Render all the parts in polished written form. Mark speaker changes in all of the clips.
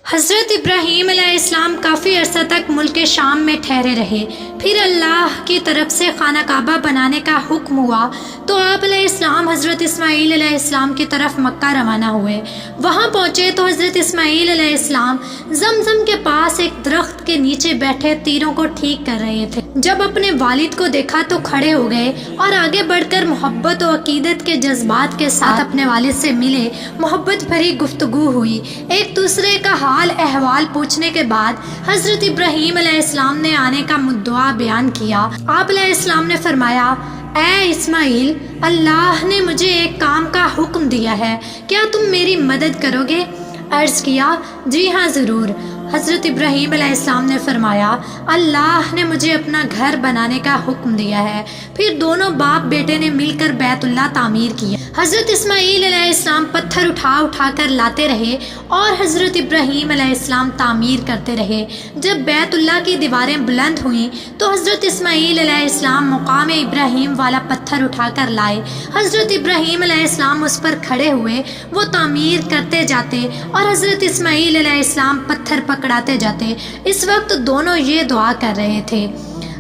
Speaker 1: حضرت ابراہیم علیہ السلام کافی عرصہ تک ملک شام میں ٹھہرے رہے۔ پھر اللہ کی طرف سے خانہ کعبہ بنانے کا حکم ہوا تو آپ علیہ السلام حضرت اسماعیل علیہ السلام کی طرف مکہ روانہ ہوئے۔ وہاں پہنچے تو حضرت اسماعیل علیہ السلام زمزم کے پاس ایک درخت کے نیچے بیٹھے تیروں کو ٹھیک کر رہے تھے۔ جب اپنے والد کو دیکھا تو کھڑے ہو گئے اور آگے بڑھ کر محبت و عقیدت کے جذبات کے ساتھ اپنے والد سے ملے۔ محبت بھری گفتگو ہوئی، ایک دوسرے کا حال احوال پوچھنے کے بعد حضرت ابراہیم علیہ السلام نے آنے کا مدعا بیان کیا۔ آپ علیہ السلام نے فرمایا، اے اسماعیل، اللہ نے مجھے ایک کام کا حکم دیا ہے، کیا تم میری مدد کرو گے؟ عرض کیا، جی ہاں ضرور۔ حضرت ابراہیم علیہ السلام نے فرمایا، اللہ نے مجھے اپنا گھر بنانے کا حکم دیا ہے۔ پھر دونوں باپ بیٹے نے مل کر بیت اللہ تعمیر کیا۔ حضرت اسماعیل علیہ السلام پتھر اٹھا اٹھا کر لاتے رہے اور حضرت ابراہیم علیہ السلام تعمیر کرتے رہے۔ جب بیت اللہ کی دیواریں بلند ہوئیں تو حضرت اسماعیل علیہ السلام مقام ابراہیم والا پتھر اٹھا کر لائے۔ حضرت ابراہیم علیہ السلام اس پر کھڑے ہوئے، وہ تعمیر کرتے جاتے اور حضرت اسماعیل علیہ السلام پتھر پکڑاتے جاتے۔ اس وقت دونوں یہ دعا کر رہے تھے،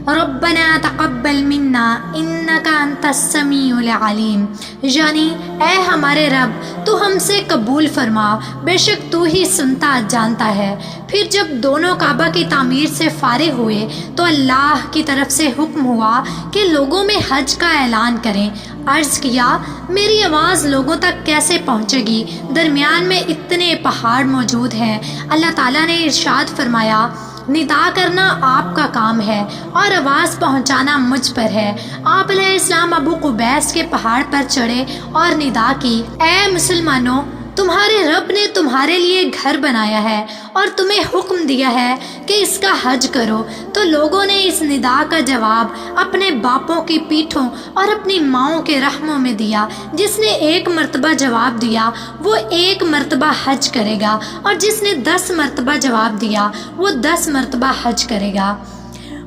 Speaker 1: ربنا تقبل منا انک انت السمیع العلیم، یعنی اے ہمارے رب تو ہم سے قبول فرما، بے شک تو ہی سنتا جانتا ہے۔ پھر جب دونوں کعبہ کی تعمیر سے فارغ ہوئے تو اللہ کی طرف سے حکم ہوا کہ لوگوں میں حج کا اعلان کریں۔ عرض کیا، میری آواز لوگوں تک کیسے پہنچے گی؟ درمیان میں اتنے پہاڑ موجود ہیں۔ اللہ تعالیٰ نے ارشاد فرمایا، ندا کرنا آپ کا کام ہے اور آواز پہنچانا مجھ پر ہے۔ آپ علیہ السلام ابو قبیس کے پہاڑ پر چڑھے اور ندا کی، اے مسلمانوں، تمہارے رب نے تمہارے لیے گھر بنایا ہے اور تمہیں حکم دیا ہے کہ اس کا حج کرو۔ تو لوگوں نے اس ندا کا جواب اپنے باپوں کی پیٹھوں اور اپنی ماؤں کے رحموں میں دیا۔ جس نے 1 مرتبہ جواب دیا وہ 1 مرتبہ حج کرے گا، اور جس نے 10 مرتبہ جواب دیا وہ 10 مرتبہ حج کرے گا۔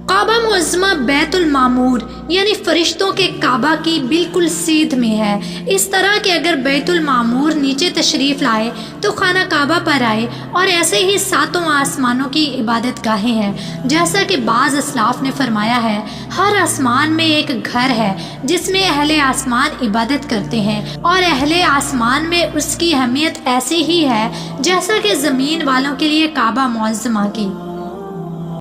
Speaker 1: کعبہ معظمہ بیت المعمور یعنی فرشتوں کے کعبہ کی بالکل سیدھ میں ہے۔ اس طرح کہ اگر بیت المعمور نیچے تشریف لائے تو خانہ کعبہ پر آئے، اور ایسے ہی 7 آسمانوں کی عبادت گاہیں ہیں۔ جیسا کہ بعض اسلاف نے فرمایا ہے، ہر آسمان میں ایک گھر ہے جس میں اہل آسمان عبادت کرتے ہیں، اور اہل آسمان میں اس کی اہمیت ایسی ہی ہے جیسا کہ زمین والوں کے لیے کعبہ معظمہ کی۔